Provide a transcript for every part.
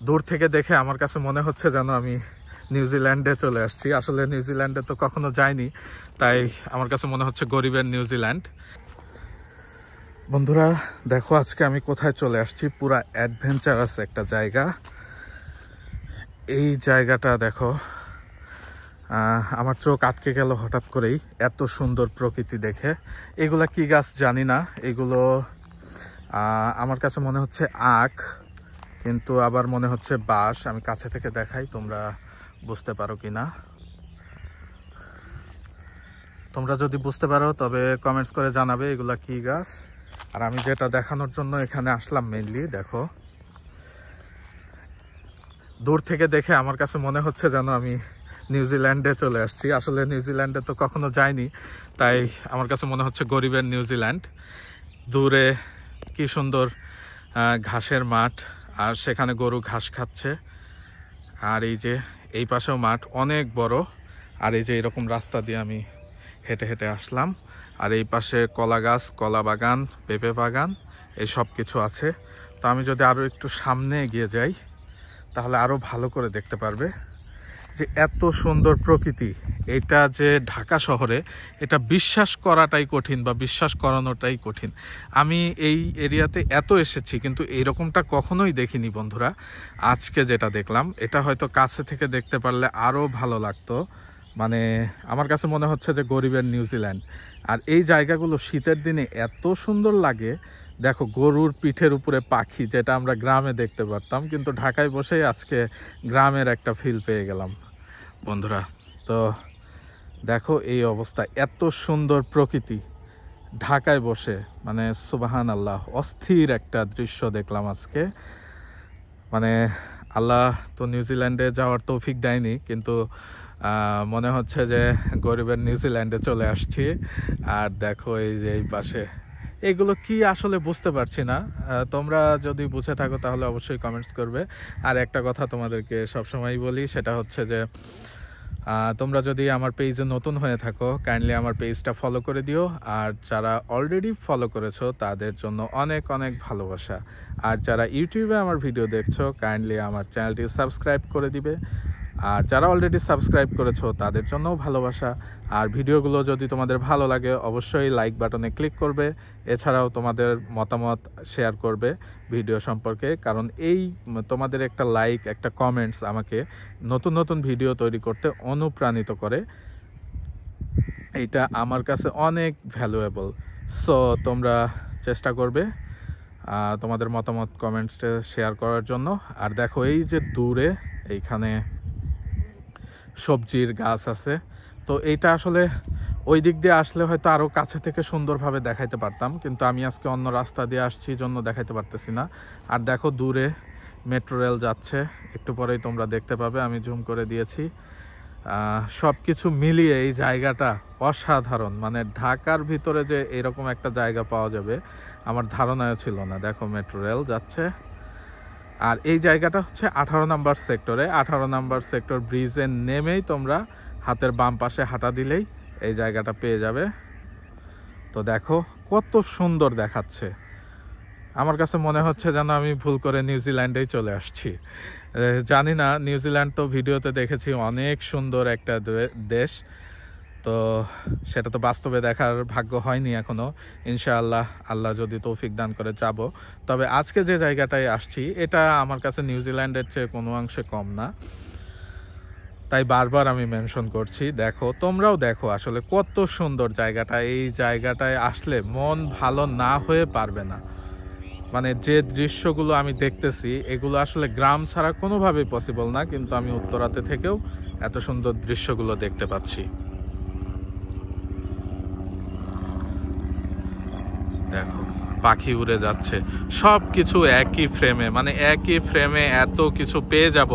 দূর থেকে দেখে আমার কাছে মনে হচ্ছে যেন আমি নিউজিল্যান্ডে চলে আসছি। আসলে নিউজিল্যান্ডে তো কখনো যাইনি, তাই আমার কাছে মনে হচ্ছে গরিবের নিউজিল্যান্ড। বন্ধুরা দেখো আজকে আমি কোথায় চলে আসছি, পুরা অ্যাডভেঞ্চারাস একটা জায়গা। এই জায়গাটা দেখো, আমার চোখ আটকে গেল হঠাৎ করেই, এত সুন্দর প্রকৃতি দেখে। এগুলা কি গাছ জানি না, এগুলো আমার কাছে মনে হচ্ছে আখ, কিন্তু আবার মনে হচ্ছে বাঁশ। আমি কাছে থেকে দেখাই, তোমরা বুঝতে পারো কিনা। তোমরা যদি বুঝতে পারো তবে কমেন্টস করে জানাবে এগুলা কি গাছ। আর আমি যেটা দেখানোর জন্য এখানে আসলাম মেইনলি, দেখো দূর থেকে দেখে আমার কাছে মনে হচ্ছে যেন আমি নিউজিল্যান্ডে চলে আসছি। আসলে নিউজিল্যান্ডে তো কখনো যাইনি, তাই আমার কাছে মনে হচ্ছে গরিবের নিউজিল্যান্ড। দূরে কি সুন্দর ঘাসের মাঠ, আর সেখানে গরু ঘাস খাচ্ছে। আর এই যে এই পাশেও মাঠ অনেক বড়, আর এই যে এরকম রাস্তা দিয়ে আমি হেঁটে হেঁটে আসলাম। আর এই পাশে কলা গাছ, কলা বাগান, পেঁপে বাগান, এই সব কিছু আছে। তো আমি যদি আরও একটু সামনে এগিয়ে যাই তাহলে আরও ভালো করে দেখতে পারবে যে এত সুন্দর প্রকৃতি। এটা যে ঢাকা শহরে, এটা বিশ্বাস করাটাই কঠিন বা বিশ্বাস করানোটাই কঠিন। আমি এই এরিয়াতে এত এসেছি কিন্তু এইরকমটা কখনোই দেখিনি বন্ধুরা। আজকে যেটা দেখলাম এটা হয়তো কাছে থেকে দেখতে পারলে আরও ভালো লাগতো। মানে আমার কাছে মনে হচ্ছে যে গরিবের নিউজিল্যান্ড। আর এই জায়গাগুলো শীতের দিনে এত সুন্দর লাগে। দেখো গরুর পিঠের উপরে পাখি, যেটা আমরা গ্রামে দেখতে পারতাম, কিন্তু ঢাকায় বসেই আজকে গ্রামের একটা ফিল পেয়ে গেলাম বন্ধুরা। তো দেখো এই অবস্থা, এত সুন্দর প্রকৃতি ঢাকায় বসে, মানে সুবহান আল্লাহ, অস্থির একটা দৃশ্য দেখলাম আজকে। মানে আল্লাহ তো নিউজিল্যান্ডে যাওয়ার তৌফিক দেয়নি, কিন্তু মনে হচ্ছে যে গরিবের নিউজিল্যান্ডে চলে আসছি। আর দেখো এই যে এই পাশে এগুলো কি আসলে বুঝতে পারছি না। তোমরা যদি বুঝে থাকো তাহলে অবশ্যই কমেন্টস করবে। আর একটা কথা তোমাদেরকে সবসময় বলি, সেটা হচ্ছে যে তোমরা যদি আমার পেজে নতুন হয়ে থাকো কাইন্ডলি আমার পেজটা ফলো করে দিও। আর যারা অলরেডি ফলো করেছো তাদের জন্য অনেক অনেক ভালোবাসা। আর যারা ইউটিউবে আমার ভিডিও দেখছো কাইন্ডলি আমার চ্যানেলটি সাবস্ক্রাইব করে দিবে। আর যারা অলরেডি সাবস্ক্রাইব করেছো তাদের জন্যও ভালোবাসা। আর ভিডিওগুলো যদি তোমাদের ভালো লাগে অবশ্যই লাইক বাটনে ক্লিক করবে। এছাড়াও তোমাদের মতামত শেয়ার করবে ভিডিও সম্পর্কে, কারণ এই তোমাদের একটা লাইক, একটা কমেন্টস আমাকে নতুন নতুন ভিডিও তৈরি করতে অনুপ্রাণিত করে। এইটা আমার কাছে অনেক ভ্যালুয়েবল। সো তোমরা চেষ্টা করবে তোমাদের মতামত কমেন্টসে শেয়ার করার জন্য। আর দেখো এই যে দূরে এইখানে সবজির গাছ আছে। তো এইটা আসলে ওই দিক দিয়ে আসলে হয়তো আরও কাছে থেকে সুন্দরভাবে দেখাইতে পারতাম, কিন্তু আমি আজকে অন্য রাস্তা দিয়ে আসছি জন্য দেখাইতে পারতেছি না। আর দেখো দূরে মেট্রো রেল যাচ্ছে, একটু পরেই তোমরা দেখতে পাবে, আমি জুম করে দিয়েছি। সব কিছু মিলিয়ে এই জায়গাটা অসাধারণ। মানে ঢাকার ভিতরে যে এরকম একটা জায়গা পাওয়া যাবে আমার ধারণাও ছিল না। দেখো মেট্রো রেল যাচ্ছে। আর এই জায়গাটা হচ্ছে 18 নম্বর সেক্টরে। 18 নম্বর সেক্টর ব্রিজে নেমেই তোমরা হাতের বাম পাশে হাঁটা দিলেই এই জায়গাটা পেয়ে যাবে। তো দেখো কত সুন্দর দেখাচ্ছে। আমার কাছে মনে হচ্ছে যেন আমি ভুল করে নিউজিল্যান্ডেই চলে আসছি। জানি না, নিউজিল্যান্ড তো ভিডিওতে দেখেছি অনেক সুন্দর একটা দেশ, তো সেটা তো বাস্তবে দেখার ভাগ্য হয়নি এখনো। ইনশাআল্লাহ আল্লাহ যদি তৌফিক দান করে যাব। তবে আজকে যে জায়গাটায় আসছি এটা আমার কাছে নিউজিল্যান্ডের চেয়ে কোনো অংশে কম না, তাই বারবার আমি মেনশন করছি। দেখো তোমরাও দেখো আসলে কত সুন্দর জায়গাটা। এই জায়গাটায় আসলে মন ভালো না হয়ে পারবে না। মানে যে দৃশ্যগুলো আমি দেখতেছি এগুলো আসলে গ্রাম ছাড়া কোনোভাবেই পসিবল না, কিন্তু আমি উত্তরাতে থেকেও এত সুন্দর দৃশ্যগুলো দেখতে পাচ্ছি। দেখো পাখি উড়ে যাচ্ছে, সব কিছু একই ফ্রেমে, মানে একই ফ্রেমে এত কিছু পেয়ে যাব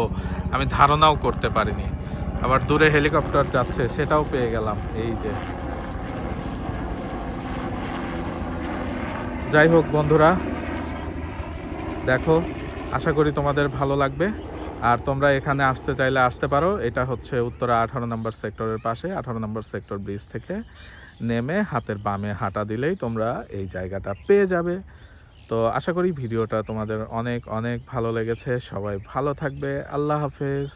আমি ধারণাও করতে পারিনি। আবার দূরে হেলিকপ্টার যাচ্ছে, সেটাও পেয়ে গেলাম। এই যে যাই হোক বন্ধুরা, দেখো আশা করি তোমাদের ভালো লাগবে। আর তোমরা এখানে আসতে চাইলে আসতে পারো। এটা হচ্ছে উত্তরা 18 নম্বর সেক্টরের পাশে। 18 নম্বর সেক্টর ব্রিজ থেকে নেমে হাতের বামে হাঁটা দিলেই তোমরা এই জায়গাটা পেয়ে যাবে। তো আশা করি ভিডিওটা তোমাদের অনেক অনেক ভালো লেগেছে। সবাই ভালো থাকবে। আল্লাহ হাফেজ।